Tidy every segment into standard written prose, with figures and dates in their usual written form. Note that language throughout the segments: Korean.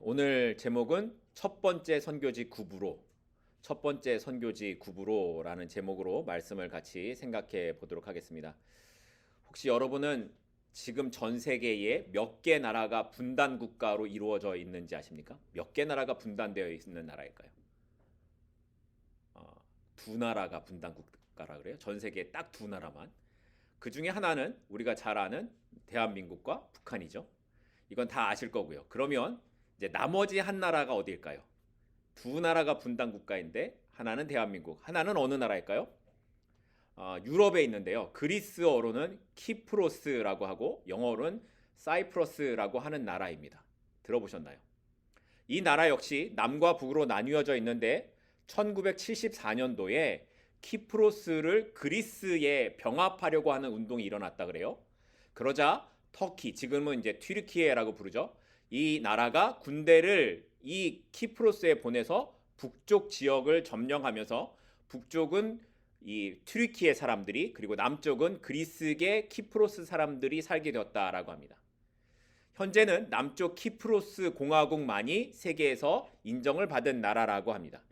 오늘 제목은 첫 번째 선교지 구부로라는 제목으로 말씀을 같이 생각해 보도록 하겠습니다. 혹시 여러분은 지금 전 세계에 몇 개 나라가 분단 국가로 이루어져 있는지 아십니까? 몇 개 나라가 분단되어 있는 나라일까요? 두 나라가 분단 국가라 그래요. 전 세계에 딱 두 나라만. 그 중에 하나는 우리가 잘 아는 대한민국과 북한이죠. 이건 다 아실 거고요. 그러면 이제 나머지 한 나라가 어디일까요? 두 나라가 분단 국가인데 하나는 대한민국, 하나는 어느 나라일까요? 유럽에 있는데요. 그리스어로는 키프로스라고 하고 영어로는 사이프러스라고 하는 나라입니다. 들어보셨나요? 이 나라 역시 남과 북으로 나뉘어져 있는데 1974년도에 키프로스를 그리스에 병합하려고 하는 운동이 일어났다 그래요. 그러자 터키, 지금은 이제 튀르키예라고 부르죠. 이 나라가 군대를 이 키프로스에 보내서 북쪽 지역을 점령하면서 북쪽은 이 튀르키예 사람들이 그리고 남쪽은 그리스계 키프로스 사람들이 살게 되었다라고 합니다. 현재는 남쪽 키프로스 공화국만이 세계에서 인정을 받은 나라라고 합니다.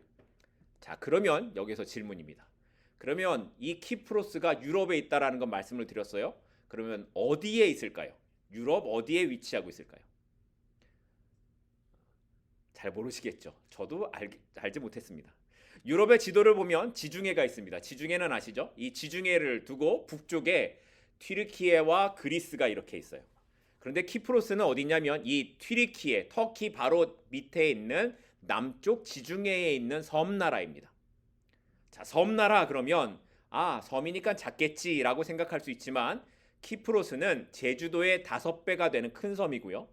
자, 그러면 여기서 질문입니다. 그러면 이 키프로스가 유럽에 있다라는 건 말씀을 드렸어요. 그러면 어디에 있을까요? 유럽 어디에 위치하고 있을까요? 잘 모르시겠죠. 저도 알지 못했습니다. 유럽의 지도를 보면 지중해가 있습니다. 지중해는 아시죠? 이 지중해를 두고 북쪽에 튀르키예와 그리스가 이렇게 있어요. 그런데 키프로스는 어디냐면 이 튀르키예, 터키 바로 밑에 있는 남쪽 지중해에 있는 섬나라입니다. 자, 섬나라 그러면 섬이니까 작겠지라고 생각할 수 있지만 키프로스는 제주도의 5배가 되는 큰 섬이고요.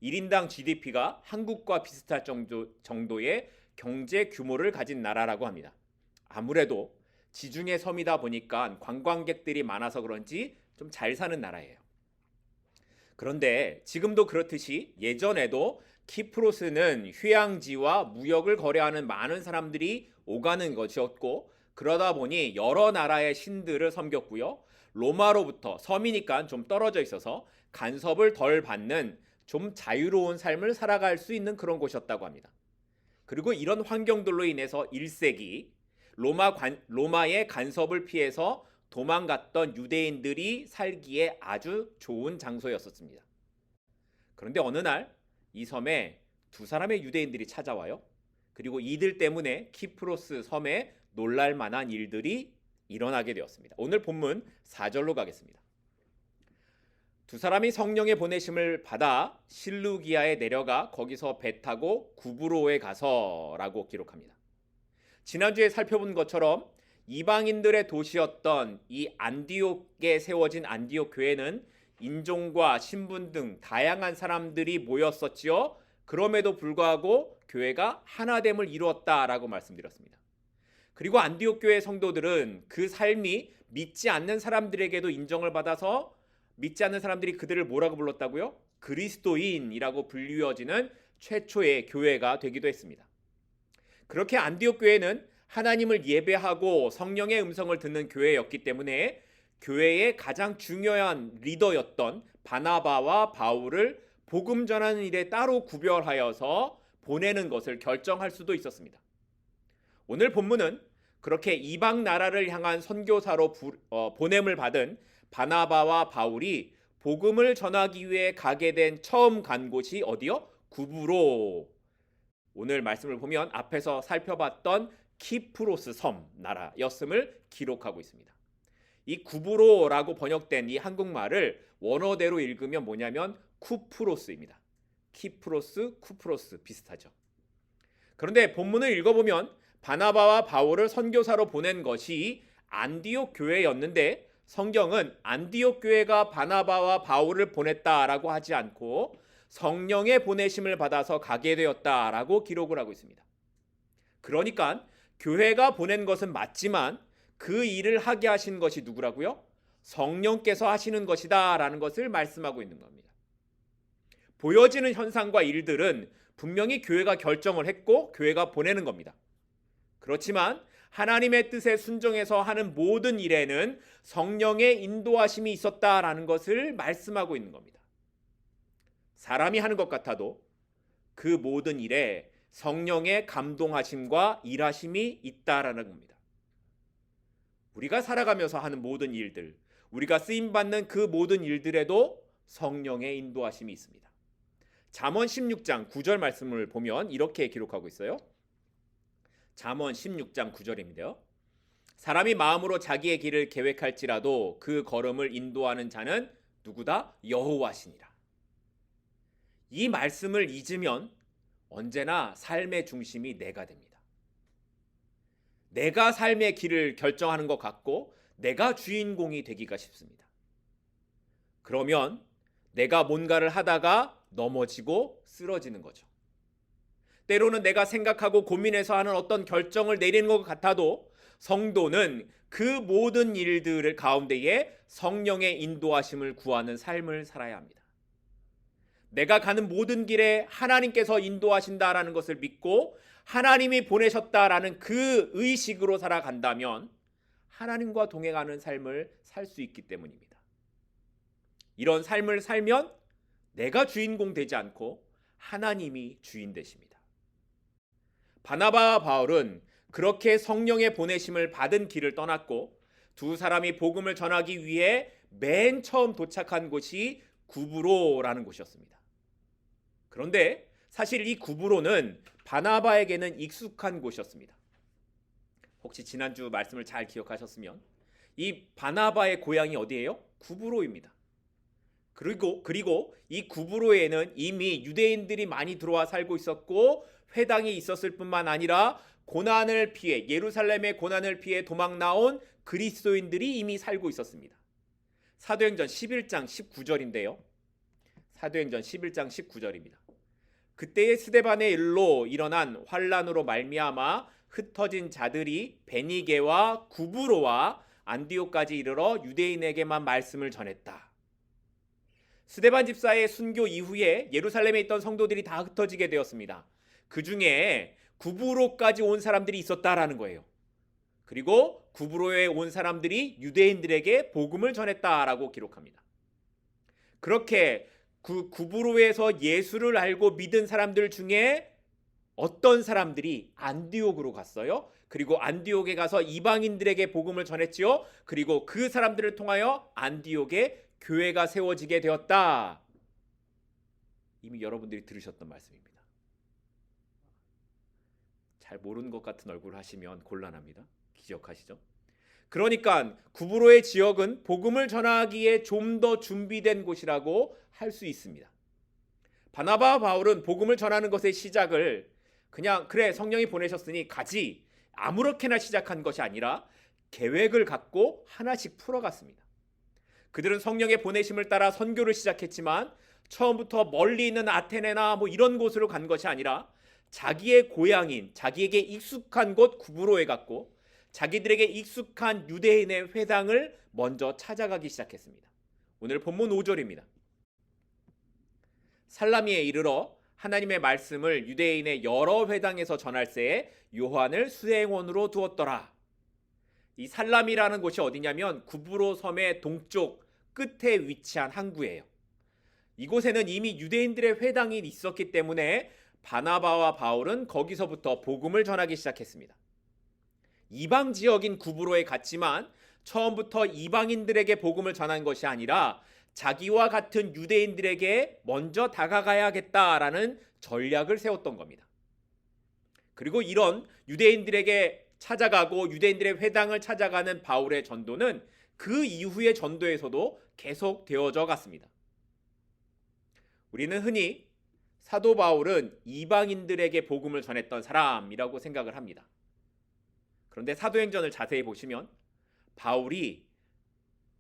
1인당 GDP가 한국과 비슷할 정도의 경제 규모를 가진 나라라고 합니다. 아무래도 지중해 섬이다 보니까 관광객들이 많아서 그런지 좀 잘 사는 나라예요. 그런데 지금도 그렇듯이 예전에도 키프로스는 휴양지와 무역을 거래하는 많은 사람들이 오가는 것이었고 그러다 보니 여러 나라의 신들을 섬겼고요. 로마로부터 섬이니까 좀 떨어져 있어서 간섭을 덜 받는 좀 자유로운 삶을 살아갈 수 있는 그런 곳이었다고 합니다. 그리고 이런 환경들로 인해서 1세기 로마의 간섭을 피해서 도망갔던 유대인들이 살기에 아주 좋은 장소였었습니다. 그런데 어느 날 이 섬에 두 사람의 유대인들이 찾아와요. 그리고 이들 때문에 키프로스 섬에 놀랄 만한 일들이 일어나게 되었습니다. 오늘 본문 4절로 가겠습니다. 두 사람이 성령의 보내심을 받아 실루기아에 내려가 거기서 배 타고 구브로에 가서라고 기록합니다. 지난주에 살펴본 것처럼 이방인들의 도시였던 이 안디옥에 세워진 안디옥 교회는 인종과 신분 등 다양한 사람들이 모였었지요. 그럼에도 불구하고 교회가 하나됨을 이루었다라고 말씀드렸습니다. 그리고 안디옥 교회 성도들은 그 삶이 믿지 않는 사람들에게도 인정을 받아서 믿지 않는 사람들이 그들을 뭐라고 불렀다고요? 그리스도인이라고 불리워지는 최초의 교회가 되기도 했습니다. 그렇게 안디옥 교회는 하나님을 예배하고 성령의 음성을 듣는 교회였기 때문에 교회의 가장 중요한 리더였던 바나바와 바울을 복음 전하는 일에 따로 구별하여서 보내는 것을 결정할 수도 있었습니다. 오늘 본문은 그렇게 이방 나라를 향한 선교사로 보냄을 받은 바나바와 바울이 복음을 전하기 위해 가게 된 처음 간 곳이 어디요? 구브로. 오늘 말씀을 보면 앞에서 살펴봤던 키프로스 섬 나라였음을 기록하고 있습니다. 이 구브로라고 번역된 이 한국말을 원어대로 읽으면 뭐냐면 쿠프로스입니다. 키프로스, 쿠프로스 비슷하죠. 그런데 본문을 읽어보면 바나바와 바울을 선교사로 보낸 것이 안디옥 교회였는데 성경은 안디옥 교회가 바나바와 바울을 보냈다라고 하지 않고 성령의 보내심을 받아서 가게 되었다라고 기록을 하고 있습니다. 그러니까 교회가 보낸 것은 맞지만 그 일을 하게 하신 것이 누구라고요? 성령께서 하시는 것이다 라는 것을 말씀하고 있는 겁니다. 보여지는 현상과 일들은 분명히 교회가 결정을 했고 교회가 보내는 겁니다. 그렇지만 하나님의 뜻에 순종해서 하는 모든 일에는 성령의 인도하심이 있었다라는 것을 말씀하고 있는 겁니다. 사람이 하는 것 같아도 그 모든 일에 성령의 감동하심과 일하심이 있다라는 겁니다. 우리가 살아가면서 하는 모든 일들, 우리가 쓰임받는 그 모든 일들에도 성령의 인도하심이 있습니다. 잠언 16장 9절 말씀을 보면 이렇게 기록하고 있어요. 잠언 16장 9절인데요. 사람이 마음으로 자기의 길을 계획할지라도 그 걸음을 인도하는 자는 누구다? 여호와시니라. 이 말씀을 잊으면 언제나 삶의 중심이 내가 됩니다. 내가 삶의 길을 결정하는 것 같고 내가 주인공이 되기가 쉽습니다. 그러면 내가 뭔가를 하다가 넘어지고 쓰러지는 거죠. 때로는 내가 생각하고 고민해서 하는 어떤 결정을 내리는 것 같아도 성도는 그 모든 일들 가운데에 성령의 인도하심을 구하는 삶을 살아야 합니다. 내가 가는 모든 길에 하나님께서 인도하신다라는 것을 믿고 하나님이 보내셨다라는 그 의식으로 살아간다면 하나님과 동행하는 삶을 살 수 있기 때문입니다. 이런 삶을 살면 내가 주인공 되지 않고 하나님이 주인 되십니다. 바나바와 바울은 그렇게 성령의 보내심을 받은 길을 떠났고 두 사람이 복음을 전하기 위해 맨 처음 도착한 곳이 구브로라는 곳이었습니다. 그런데 사실 이 구브로는 바나바에게는 익숙한 곳이었습니다. 혹시 지난주 말씀을 잘 기억하셨으면 이 바나바의 고향이 어디예요? 구브로입니다. 그리고 이 구브로에는 이미 유대인들이 많이 들어와 살고 있었고 회당이 있었을 뿐만 아니라 고난을 피해 예루살렘의 고난을 피해 도망 나온 그리스도인들이 이미 살고 있었습니다. 사도행전 11장 19절인데요. 사도행전 11장 19절입니다. 그때의 스데반의 일로 일어난 환란으로 말미암아 흩어진 자들이 베니게와 구브로와 안디옥까지 이르러 유대인에게만 말씀을 전했다. 스데반 집사의 순교 이후에 예루살렘에 있던 성도들이 다 흩어지게 되었습니다. 그 중에 구브로까지 온 사람들이 있었다라는 거예요. 그리고 구브로에 온 사람들이 유대인들에게 복음을 전했다라고 기록합니다. 그렇게 그 구브로에서 예수를 알고 믿은 사람들 중에 어떤 사람들이 안디옥으로 갔어요. 그리고 안디옥에 가서 이방인들에게 복음을 전했지요. 그리고 그 사람들을 통하여 안디옥에 교회가 세워지게 되었다. 이미 여러분들이 들으셨던 말씀입니다. 잘 모르는 것 같은 얼굴을 하시면 곤란합니다. 기억하시죠? 그러니까 구브로의 지역은 복음을 전하기에 좀 더 준비된 곳이라고 할 수 있습니다. 바나바와 바울은 복음을 전하는 것의 시작을 그냥 그래 성령이 보내셨으니 가지 아무렇게나 시작한 것이 아니라 계획을 갖고 하나씩 풀어갔습니다. 그들은 성령의 보내심을 따라 선교를 시작했지만 처음부터 멀리 있는 아테네나 이런 곳으로 간 것이 아니라 자기의 고향인 자기에게 익숙한 곳 구브로에 갔고 자기들에게 익숙한 유대인의 회당을 먼저 찾아가기 시작했습니다. 오늘 본문 5절입니다. 살라미에 이르러 하나님의 말씀을 유대인의 여러 회당에서 전할새에 요한을 수행원으로 두었더라. 이 살람이라는 곳이 어디냐면 구브로 섬의 동쪽 끝에 위치한 항구예요. 이곳에는 이미 유대인들의 회당이 있었기 때문에 바나바와 바울은 거기서부터 복음을 전하기 시작했습니다. 이방 지역인 구브로에 갔지만 처음부터 이방인들에게 복음을 전한 것이 아니라 자기와 같은 유대인들에게 먼저 다가가야겠다라는 전략을 세웠던 겁니다. 그리고 이런 유대인들에게 찾아가고 유대인들의 회당을 찾아가는 바울의 전도는 그 이후의 전도에서도 계속 되어져 갔습니다. 우리는 흔히 사도 바울은 이방인들에게 복음을 전했던 사람이라고 생각을 합니다. 그런데 사도행전을 자세히 보시면 바울이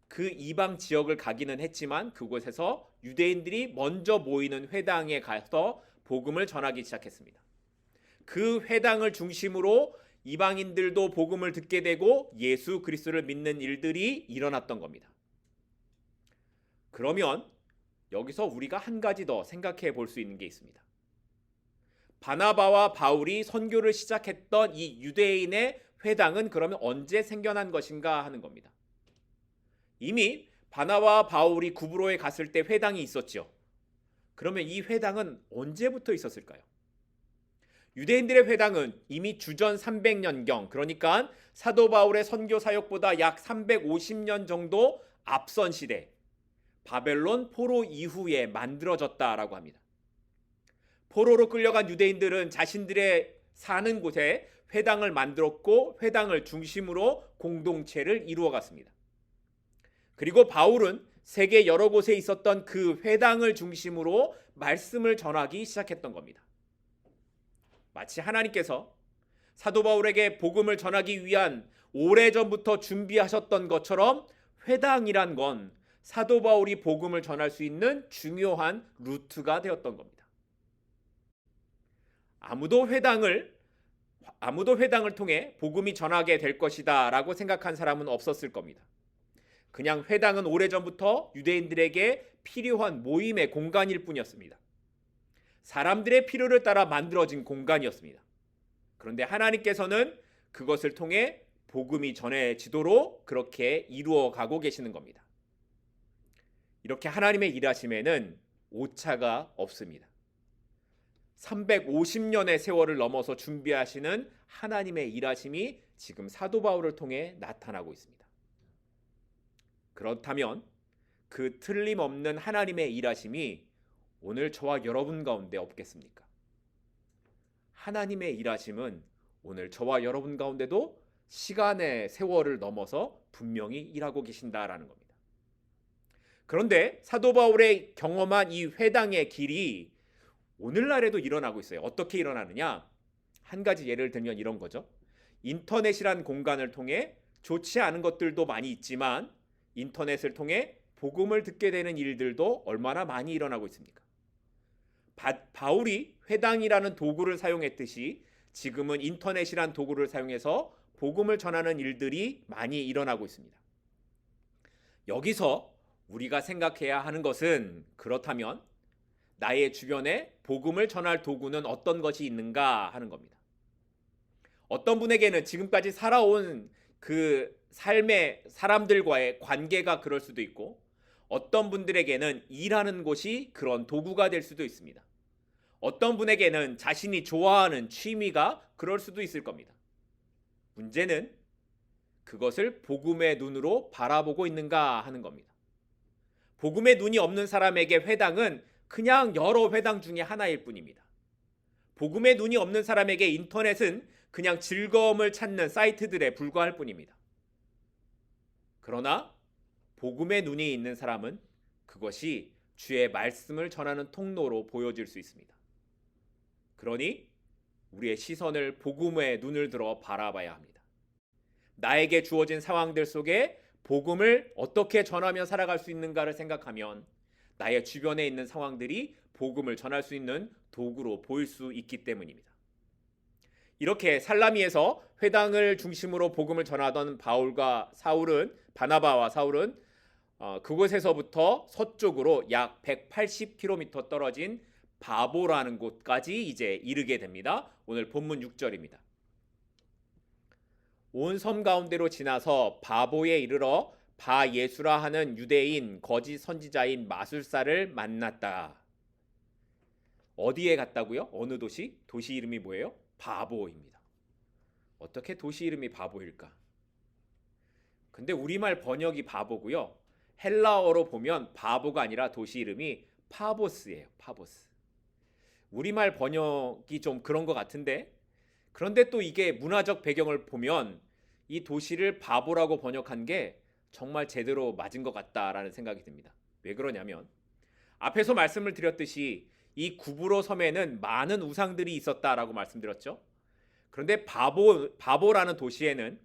그 이방 지역을 가기는 했지만 그곳에서 유대인들이 먼저 모이는 회당에 가서 복음을 전하기 시작했습니다. 그 회당을 중심으로 이방인들도 복음을 듣게 되고 예수 그리스도를 믿는 일들이 일어났던 겁니다. 그러면 여기서 우리가 한 가지 더 생각해 볼 수 있는 게 있습니다. 바나바와 바울이 선교를 시작했던 이 유대인의 회당은 그러면 언제 생겨난 것인가 하는 겁니다. 이미 바나바와 바울이 구브로에 갔을 때 회당이 있었죠. 그러면 이 회당은 언제부터 있었을까요? 유대인들의 회당은 이미 주전 300년경, 그러니까 사도 바울의 선교 사역보다 약 350년 정도 앞선 시대, 바벨론 포로 이후에 만들어졌다라고 합니다. 포로로 끌려간 유대인들은 자신들의 사는 곳에 회당을 만들었고 회당을 중심으로 공동체를 이루어갔습니다. 그리고 바울은 세계 여러 곳에 있었던 그 회당을 중심으로 말씀을 전하기 시작했던 겁니다. 마치 하나님께서 사도 바울에게 복음을 전하기 위한 오래전부터 준비하셨던 것처럼 회당이란 건 사도 바울이 복음을 전할 수 있는 중요한 루트가 되었던 겁니다. 아무도 회당을 통해 복음이 전하게 될 것이다 라고 생각한 사람은 없었을 겁니다. 그냥 회당은 오래전부터 유대인들에게 필요한 모임의 공간일 뿐이었습니다. 사람들의 필요를 따라 만들어진 공간이었습니다. 그런데 하나님께서는 그것을 통해 복음이 전해지도록 그렇게 이루어가고 계시는 겁니다. 이렇게 하나님의 일하심에는 오차가 없습니다. 350년의 세월을 넘어서 준비하시는 하나님의 일하심이 지금 사도 바울을 통해 나타나고 있습니다. 그렇다면 그 틀림없는 하나님의 일하심이 오늘 저와 여러분 가운데 없겠습니까? 하나님의 일하심은 오늘 저와 여러분 가운데도 시간의 세월을 넘어서 분명히 일하고 계신다라는 겁니다. 그런데 사도 바울의 경험한 이 회당의 길이 오늘날에도 일어나고 있어요. 어떻게 일어나느냐? 한 가지 예를 들면 이런 거죠. 인터넷이란 공간을 통해 좋지 않은 것들도 많이 있지만 인터넷을 통해 복음을 듣게 되는 일들도 얼마나 많이 일어나고 있습니까? 바울이 회당이라는 도구를 사용했듯이 지금은 인터넷이란 도구를 사용해서 복음을 전하는 일들이 많이 일어나고 있습니다. 여기서 우리가 생각해야 하는 것은 그렇다면 나의 주변에 복음을 전할 도구는 어떤 것이 있는가 하는 겁니다. 어떤 분에게는 지금까지 살아온 그 삶의 사람들과의 관계가 그럴 수도 있고 어떤 분들에게는 일하는 곳이 그런 도구가 될 수도 있습니다. 어떤 분에게는 자신이 좋아하는 취미가 그럴 수도 있을 겁니다. 문제는 그것을 복음의 눈으로 바라보고 있는가 하는 겁니다. 복음의 눈이 없는 사람에게 회당은 그냥 여러 회당 중에 하나일 뿐입니다. 복음의 눈이 없는 사람에게 인터넷은 그냥 즐거움을 찾는 사이트들에 불과할 뿐입니다. 그러나 복음의 눈이 있는 사람은 그것이 주의 말씀을 전하는 통로로 보여질 수 있습니다. 그러니 우리의 시선을 복음의 눈을 들어 바라봐야 합니다. 나에게 주어진 상황들 속에 복음을 어떻게 전하며 살아갈 수 있는가를 생각하면 나의 주변에 있는 상황들이 복음을 전할 수 있는 도구로 보일 수 있기 때문입니다. 이렇게 살라미에서 회당을 중심으로 복음을 전하던 바나바와 사울은 그곳에서부터 서쪽으로 약 180km 떨어진 바보라는 곳까지 이제 이르게 됩니다. 오늘 본문 6절입니다. 온 섬 가운데로 지나서 바보에 이르러 바예수라 하는 유대인 거짓 선지자인 마술사를 만났다. 어디에 갔다고요? 어느 도시? 도시 이름이 뭐예요? 바보입니다. 어떻게 도시 이름이 바보일까? 근데 우리말 번역이 바보고요. 헬라어로 보면 바보가 아니라 도시 이름이 파보스예요. 파보스. 우리말 번역이 좀 그런 것 같은데, 그런데 또 이게 문화적 배경을 보면 이 도시를 바보라고 번역한 게 정말 제대로 맞은 것 같다라는 생각이 듭니다. 왜 그러냐면 앞에서 말씀을 드렸듯이 이 구브로 섬에는 많은 우상들이 있었다라고 말씀드렸죠. 그런데 바보라는 도시에는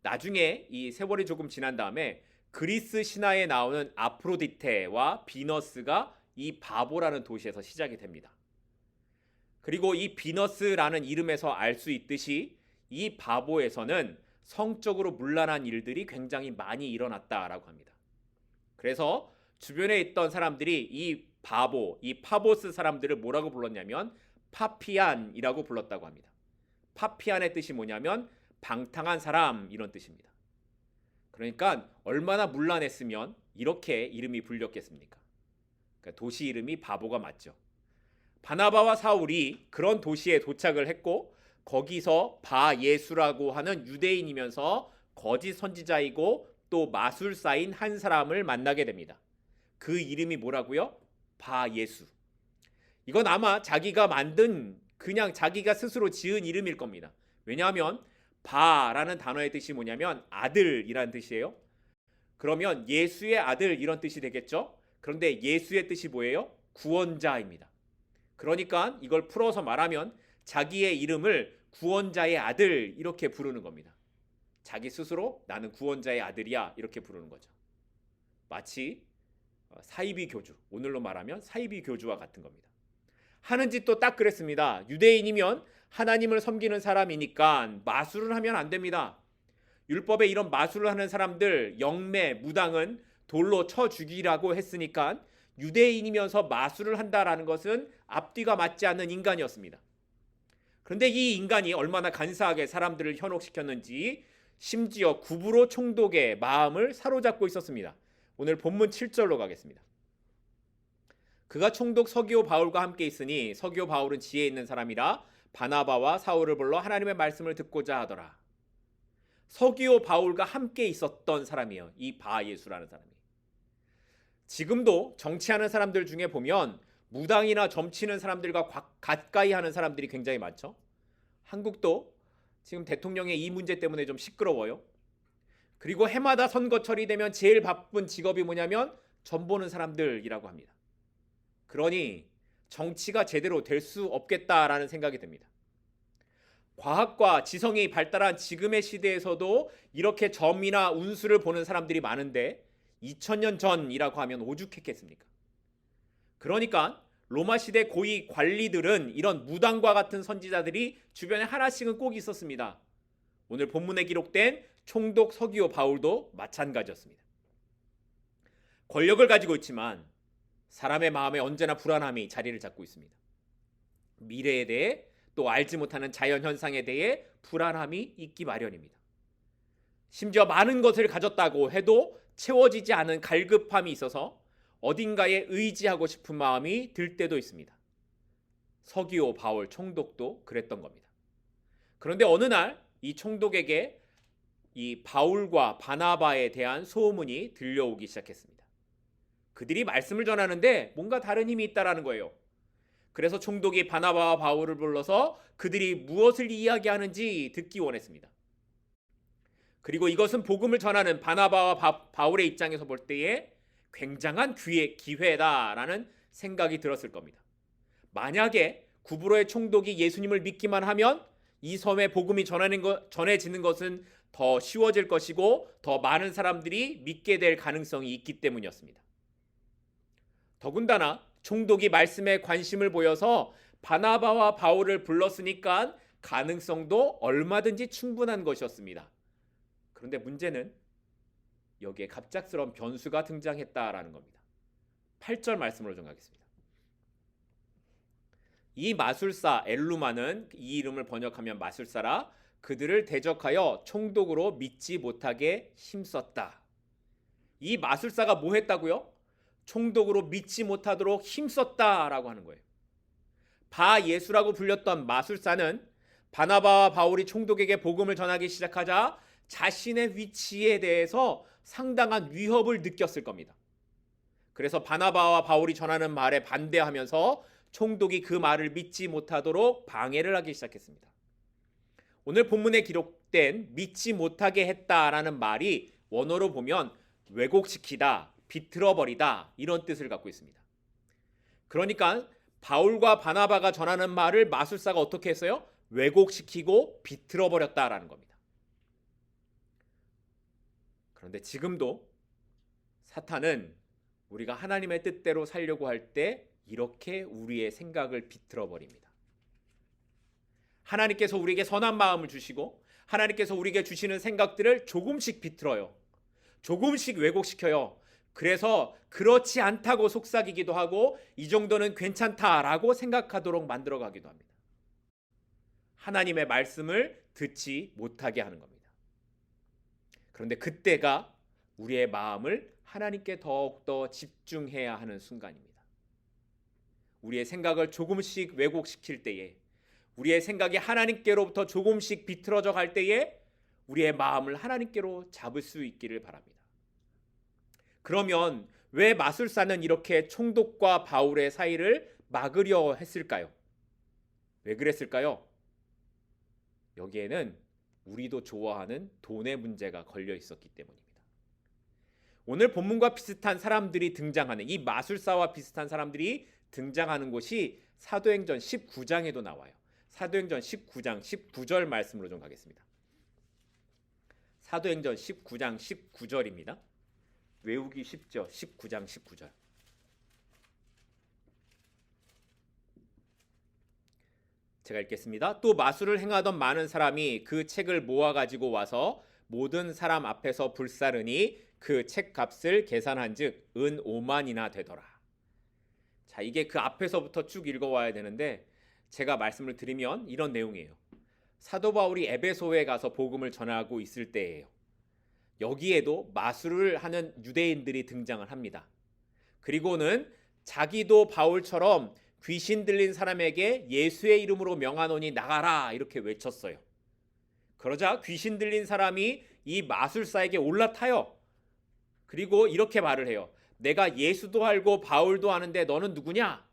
나중에 이 세월이 조금 지난 다음에 그리스 신화에 나오는 아프로디테와 비너스가 이 바보라는 도시에서 시작이 됩니다. 그리고 이 비너스라는 이름에서 알 수 있듯이 이 바보에서는 성적으로 문란한 일들이 굉장히 많이 일어났다라고 합니다. 그래서 주변에 있던 사람들이 이 파보스 사람들을 뭐라고 불렀냐면 파피안이라고 불렀다고 합니다. 파피안의 뜻이 뭐냐면 방탕한 사람, 이런 뜻입니다. 그러니까 얼마나 문란했으면 이렇게 이름이 불렸겠습니까? 그러니까 도시 이름이 바보가 맞죠. 바나바와 사울이 그런 도시에 도착을 했고 거기서 바예수라고 하는 유대인이면서 거짓 선지자이고 또 마술사인 한 사람을 만나게 됩니다. 그 이름이 뭐라고요? 바예수. 이건 아마 자기가 만든 그냥 자기가 스스로 지은 이름일 겁니다. 왜냐하면 바라는 단어의 뜻이 뭐냐면 아들이란 뜻이에요. 그러면 예수의 아들 이런 뜻이 되겠죠? 그런데 예수의 뜻이 뭐예요? 구원자입니다. 그러니까 이걸 풀어서 말하면 자기의 이름을 구원자의 아들 이렇게 부르는 겁니다. 자기 스스로 나는 구원자의 아들이야 이렇게 부르는 거죠. 마치 사이비 교주, 오늘로 말하면 사이비 교주와 같은 겁니다. 하는 짓도 딱 그랬습니다. 유대인이면 하나님을 섬기는 사람이니까 마술을 하면 안 됩니다. 율법에 이런 마술을 하는 사람들 영매, 무당은 돌로 쳐 죽이라고 했으니까 유대인이면서 마술을 한다라는 것은 앞뒤가 맞지 않는 인간이었습니다. 그런데 이 인간이 얼마나 간사하게 사람들을 현혹시켰는지 심지어 구브로 총독의 마음을 사로잡고 있었습니다. 오늘 본문 7절로 가겠습니다. 그가 총독 서기오 바울과 함께 있으니 서기오 바울은 지혜 있는 사람이라 바나바와 사울을 불러 하나님의 말씀을 듣고자 하더라. 서기오 바울과 함께 있었던 사람이에요. 이 바예수라는 사람이. 지금도 정치하는 사람들 중에 보면 무당이나 점치는 사람들과 가까이 하는 사람들이 굉장히 많죠. 한국도 지금 대통령의 이 문제 때문에 좀 시끄러워요. 그리고 해마다 선거철이 되면 제일 바쁜 직업이 뭐냐면 점 보는 사람들이라고 합니다. 그러니 정치가 제대로 될 수 없겠다라는 생각이 듭니다. 과학과 지성이 발달한 지금의 시대에서도 이렇게 점이나 운수를 보는 사람들이 많은데 2000년 전이라고 하면 오죽했겠습니까? 그러니까 로마 시대 고위 관리들은 이런 무당과 같은 선지자들이 주변에 하나씩은 꼭 있었습니다. 오늘 본문에 기록된 총독 서기오 바울도 마찬가지였습니다. 권력을 가지고 있지만 사람의 마음에 언제나 불안함이 자리를 잡고 있습니다. 미래에 대해 또 알지 못하는 자연현상에 대해 불안함이 있기 마련입니다. 심지어 많은 것을 가졌다고 해도 채워지지 않은 갈급함이 있어서 어딘가에 의지하고 싶은 마음이 들 때도 있습니다. 서기오 바울 총독도 그랬던 겁니다. 그런데 어느 날 이 총독에게 이 바울과 바나바에 대한 소문이 들려오기 시작했습니다. 그들이 말씀을 전하는데 뭔가 다른 힘이 있다라는 거예요. 그래서 총독이 바나바와 바울을 불러서 그들이 무엇을 이야기하는지 듣기 원했습니다. 그리고 이것은 복음을 전하는 바나바와 바울의 입장에서 볼 때에 굉장한 기회다라는 생각이 들었을 겁니다. 만약에 구브로의 총독이 예수님을 믿기만 하면 이 섬에 복음이 전해지는 것은 더 쉬워질 것이고 더 많은 사람들이 믿게 될 가능성이 있기 때문이었습니다. 더군다나 총독이 말씀에 관심을 보여서 바나바와 바울을 불렀으니까 가능성도 얼마든지 충분한 것이었습니다. 그런데 문제는 여기에 갑작스러운 변수가 등장했다라는 겁니다. 8절 말씀으로 좀 가겠습니다. 이 마술사 엘루마는 이 이름을 번역하면 마술사라 그들을 대적하여 총독으로 믿지 못하게 힘썼다. 이 마술사가 뭐 했다고요? 총독으로 믿지 못하도록 힘썼다라고 하는 거예요. 바예수라고 불렸던 마술사는 바나바와 바울이 총독에게 복음을 전하기 시작하자 자신의 위치에 대해서 상당한 위협을 느꼈을 겁니다. 그래서 바나바와 바울이 전하는 말에 반대하면서 총독이 그 말을 믿지 못하도록 방해를 하기 시작했습니다. 오늘 본문에 기록된 믿지 못하게 했다라는 말이 원어로 보면 왜곡시키다, 비틀어버리다 이런 뜻을 갖고 있습니다. 그러니까 바울과 바나바가 전하는 말을 마술사가 어떻게 했어요? 왜곡시키고 비틀어버렸다라는 겁니다. 그런데 지금도 사탄은 우리가 하나님의 뜻대로 살려고 할 때 이렇게 우리의 생각을 비틀어버립니다. 하나님께서 우리에게 선한 마음을 주시고 하나님께서 우리에게 주시는 생각들을 조금씩 비틀어요. 조금씩 왜곡시켜요. 그래서 그렇지 않다고 속삭이기도 하고 이 정도는 괜찮다라고 생각하도록 만들어가기도 합니다. 하나님의 말씀을 듣지 못하게 하는 겁니다. 그런데 그때가 우리의 마음을 하나님께 더욱더 집중해야 하는 순간입니다. 우리의 생각을 조금씩 왜곡시킬 때에, 우리의 생각이 하나님께로부터 조금씩 비틀어져 갈 때에 우리의 마음을 하나님께로 잡을 수 있기를 바랍니다. 그러면 왜 마술사는 이렇게 총독과 바울의 사이를 막으려 했을까요? 왜 그랬을까요? 여기에는 우리도 좋아하는 돈의 문제가 걸려 있었기 때문입니다. 오늘 본문과 비슷한 사람들이 등장하는, 이 마술사와 비슷한 사람들이 등장하는 곳이 사도행전 19장에도 나와요. 사도행전 19장 19절 말씀으로 좀 가겠습니다. 사도행전 19장 19절입니다. 외우기 쉽죠? 19장 19절. 제가 읽겠습니다. 또 마술을 행하던 많은 사람이 그 책을 모아가지고 와서 모든 사람 앞에서 불사르니 그 책값을 계산한즉 은 5만이나 되더라. 자, 이게 그 앞에서부터 쭉 읽어와야 되는데 제가 말씀을 드리면 이런 내용이에요. 사도 바울이 에베소에 가서 복음을 전하고 있을 때예요. 여기에도 마술을 하는 유대인들이 등장을 합니다. 그리고는 자기도 바울처럼 귀신 들린 사람에게 예수의 이름으로 명하노니 나가라 이렇게 외쳤어요. 그러자 귀신 들린 사람이 이 마술사에게 올라타요. 그리고 이렇게 말을 해요. 내가 예수도 알고 바울도 아는데 너는 누구냐?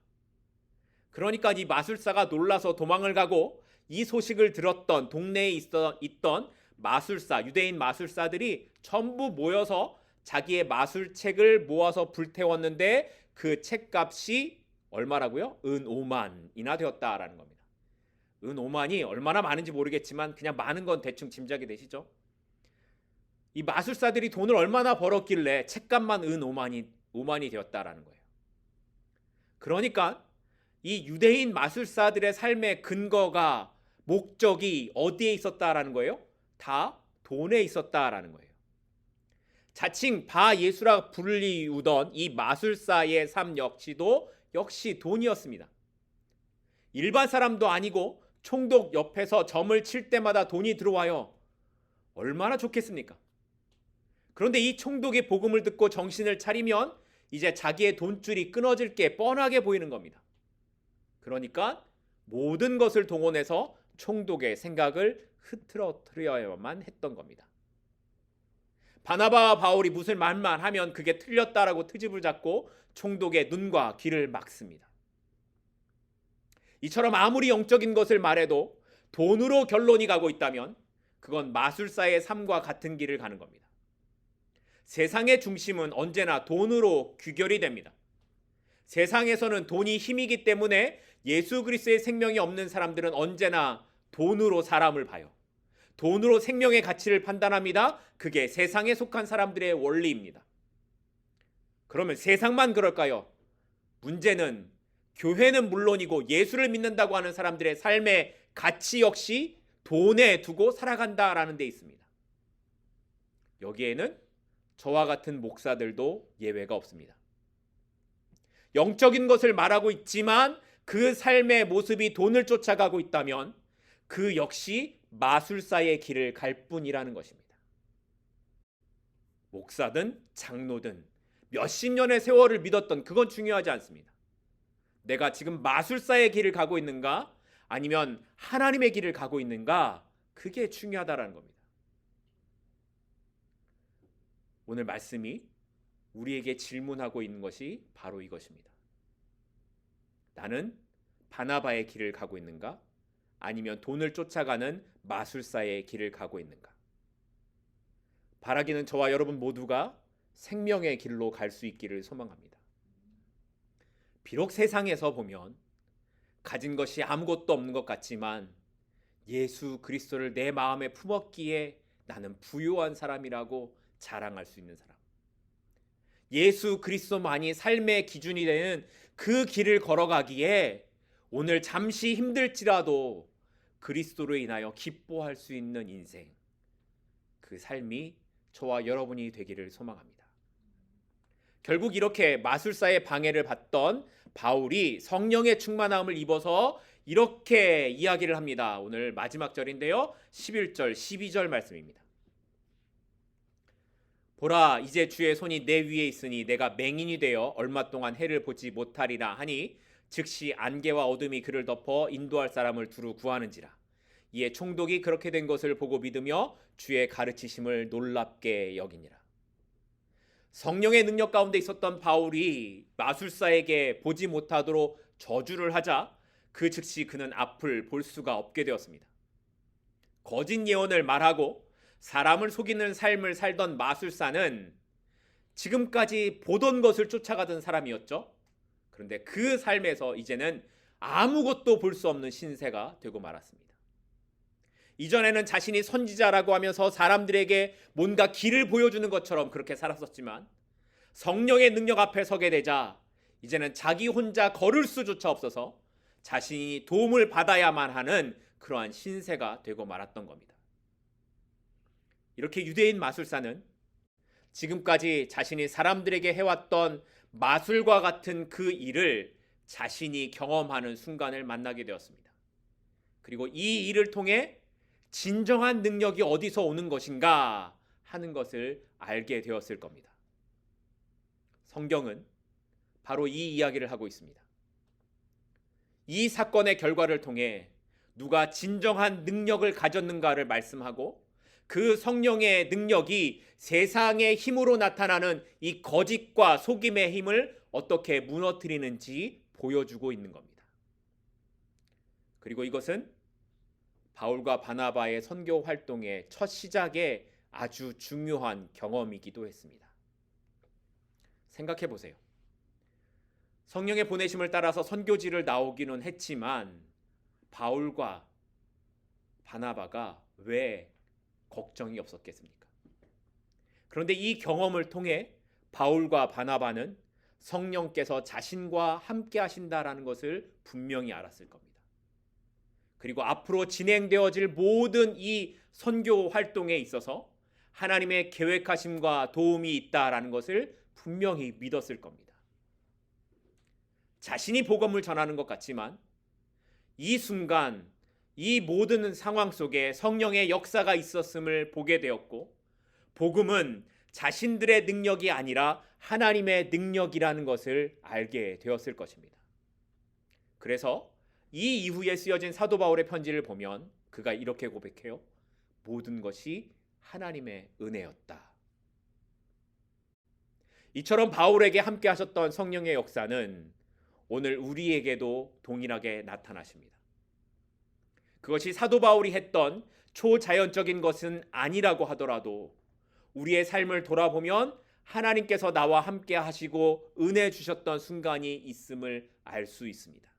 그러니까 이 마술사가 놀라서 도망을 가고 이 소식을 들었던 동네에 있던 마술사, 유대인 마술사들이 전부 모여서 자기의 마술책을 모아서 불태웠는데 그 책값이 얼마라고요? 은 5만이나 되었다라는 겁니다. 은 5만이 얼마나 많은지 모르겠지만 그냥 많은 건 대충 짐작이 되시죠? 이 마술사들이 돈을 얼마나 벌었길래 책값만 은 5만이 되었다라는 거예요. 그러니까 이 유대인 마술사들의 삶의 근거가, 목적이 어디에 있었다라는 거예요? 다 돈에 있었다라는 거예요. 자칭 바예수라 불리우던 이 마술사의 삶 역시 돈이었습니다. 일반 사람도 아니고 총독 옆에서 점을 칠 때마다 돈이 들어와요. 얼마나 좋겠습니까? 그런데 이 총독의 복음을 듣고 정신을 차리면 이제 자기의 돈줄이 끊어질 게 뻔하게 보이는 겁니다. 그러니까 모든 것을 동원해서 총독의 생각을 흐트러뜨려야만 했던 겁니다. 바나바와 바울이 무슨 말만 하면 그게 틀렸다라고 트집을 잡고 총독의 눈과 귀를 막습니다. 이처럼 아무리 영적인 것을 말해도 돈으로 결론이 가고 있다면 그건 마술사의 삶과 같은 길을 가는 겁니다. 세상의 중심은 언제나 돈으로 귀결이 됩니다. 세상에서는 돈이 힘이기 때문에 예수 그리스도의 생명이 없는 사람들은 언제나 돈으로 사람을 봐요. 돈으로 생명의 가치를 판단합니다. 그게 세상에 속한 사람들의 원리입니다. 그러면 세상만 그럴까요? 문제는 교회는 물론이고 예수를 믿는다고 하는 사람들의 삶의 가치 역시 돈에 두고 살아간다라는 데 있습니다. 여기에는 저와 같은 목사들도 예외가 없습니다. 영적인 것을 말하고 있지만 그 삶의 모습이 돈을 쫓아가고 있다면 그 역시 마술사의 길을 갈 뿐이라는 것입니다. 목사든 장로든 몇십 년의 세월을 믿었던 그건 중요하지 않습니다. 내가 지금 마술사의 길을 가고 있는가 아니면 하나님의 길을 가고 있는가, 그게 중요하다라는 겁니다. 오늘 말씀이 우리에게 질문하고 있는 것이 바로 이것입니다. 나는 바나바의 길을 가고 있는가 아니면 돈을 쫓아가는 마술사의 길을 가고 있는가? 바라기는 저와 여러분 모두가 생명의 길로 갈 수 있기를 소망합니다. 비록 세상에서 보면 가진 것이 아무것도 없는 것 같지만 예수 그리스도를 내 마음에 품었기에 나는 부유한 사람이라고 자랑할 수 있는 사람, 예수 그리스도만이 삶의 기준이 되는 그 길을 걸어가기에 오늘 잠시 힘들지라도 그리스도로 인하여 기뻐할 수 있는 인생, 그 삶이 저와 여러분이 되기를 소망합니다. 결국 이렇게 마술사의 방해를 받던 바울이 성령의 충만함을 입어서 이렇게 이야기를 합니다. 오늘 마지막 절인데요, 11절 12절 말씀입니다. 보라, 이제 주의 손이 내 위에 있으니 내가 맹인이 되어 얼마 동안 해를 보지 못하리라 하니 즉시 안개와 어둠이 그를 덮어 인도할 사람을 두루 구하는지라. 이에 총독이 그렇게 된 것을 보고 믿으며 주의 가르치심을 놀랍게 여기니라. 성령의 능력 가운데 있었던 바울이 마술사에게 보지 못하도록 저주를 하자 그 즉시 그는 앞을 볼 수가 없게 되었습니다. 거짓 예언을 말하고 사람을 속이는 삶을 살던 마술사는 지금까지 보던 것을 쫓아가던 사람이었죠. 그런데 그 삶에서 이제는 아무것도 볼 수 없는 신세가 되고 말았습니다. 이전에는 자신이 선지자라고 하면서 사람들에게 뭔가 길을 보여주는 것처럼 그렇게 살았었지만 성령의 능력 앞에 서게 되자 이제는 자기 혼자 걸을 수조차 없어서 자신이 도움을 받아야만 하는 그러한 신세가 되고 말았던 겁니다. 이렇게 유대인 마술사는 지금까지 자신이 사람들에게 해왔던 마술과 같은 그 일을 자신이 경험하는 순간을 만나게 되었습니다. 그리고 이 일을 통해 진정한 능력이 어디서 오는 것인가 하는 것을 알게 되었을 겁니다. 성경은 바로 이 이야기를 하고 있습니다. 이 사건의 결과를 통해 누가 진정한 능력을 가졌는가를 말씀하고 그 성령의 능력이 세상의 힘으로 나타나는 이 거짓과 속임의 힘을 어떻게 무너뜨리는지 보여주고 있는 겁니다. 그리고 이것은 바울과 바나바의 선교 활동의 첫 시작에 아주 중요한 경험이기도 했습니다. 생각해 보세요. 성령의 보내심을 따라서 선교지를 나오기는 했지만 바울과 바나바가 왜 걱정이 없었겠습니까? 그런데 이 경험을 통해 바울과 바나바는 성령께서 자신과 함께 하신다라는 것을 분명히 알았을 겁니다. 그리고 앞으로 진행되어질 모든 이 선교 활동에 있어서 하나님의 계획하심과 도움이 있다라는 것을 분명히 믿었을 겁니다. 자신이 복음을 전하는 것 같지만 이 순간 이 모든 상황 속에 성령의 역사가 있었음을 보게 되었고 복음은 자신들의 능력이 아니라 하나님의 능력이라는 것을 알게 되었을 것입니다. 그래서 이 이후에 쓰여진 사도 바울의 편지를 보면 그가 이렇게 고백해요. 모든 것이 하나님의 은혜였다. 이처럼 바울에게 함께 하셨던 성령의 역사는 오늘 우리에게도 동일하게 나타나십니다. 그것이 사도 바울이 했던 초자연적인 것은 아니라고 하더라도 우리의 삶을 돌아보면 하나님께서 나와 함께 하시고 은혜 주셨던 순간이 있음을 알 수 있습니다.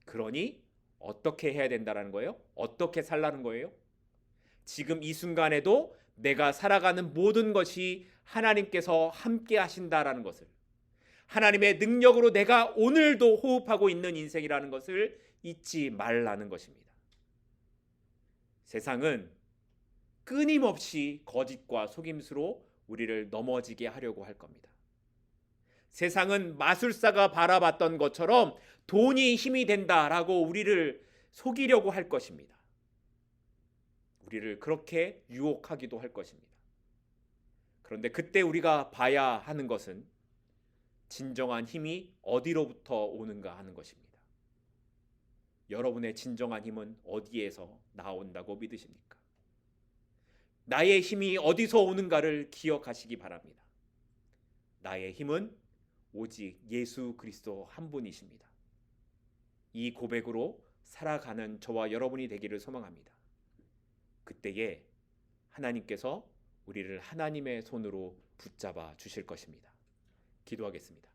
그러니 어떻게 해야 된다는 거예요? 어떻게 살라는 거예요? 지금 이 순간에도 내가 살아가는 모든 것이 하나님께서 함께 하신다라는 것을, 하나님의 능력으로 내가 오늘도 호흡하고 있는 인생이라는 것을 잊지 말라는 것입니다. 세상은 끊임없이 거짓과 속임수로 우리를 넘어지게 하려고 할 겁니다. 세상은 마술사가 바라봤던 것처럼 돈이 힘이 된다라고 우리를 속이려고 할 것입니다. 우리를 그렇게 유혹하기도 할 것입니다. 그런데 그때 우리가 봐야 하는 것은 진정한 힘이 어디로부터 오는가 하는 것입니다. 여러분의 진정한 힘은 어디에서 나온다고 믿으십니까? 나의 힘이 어디서 오는가를 기억하시기 바랍니다. 나의 힘은 오직 예수 그리스도 한 분이십니다. 이 고백으로 살아가는 저와 여러분이 되기를 소망합니다. 그때에 하나님께서 우리를 하나님의 손으로 붙잡아 주실 것입니다. 기도하겠습니다.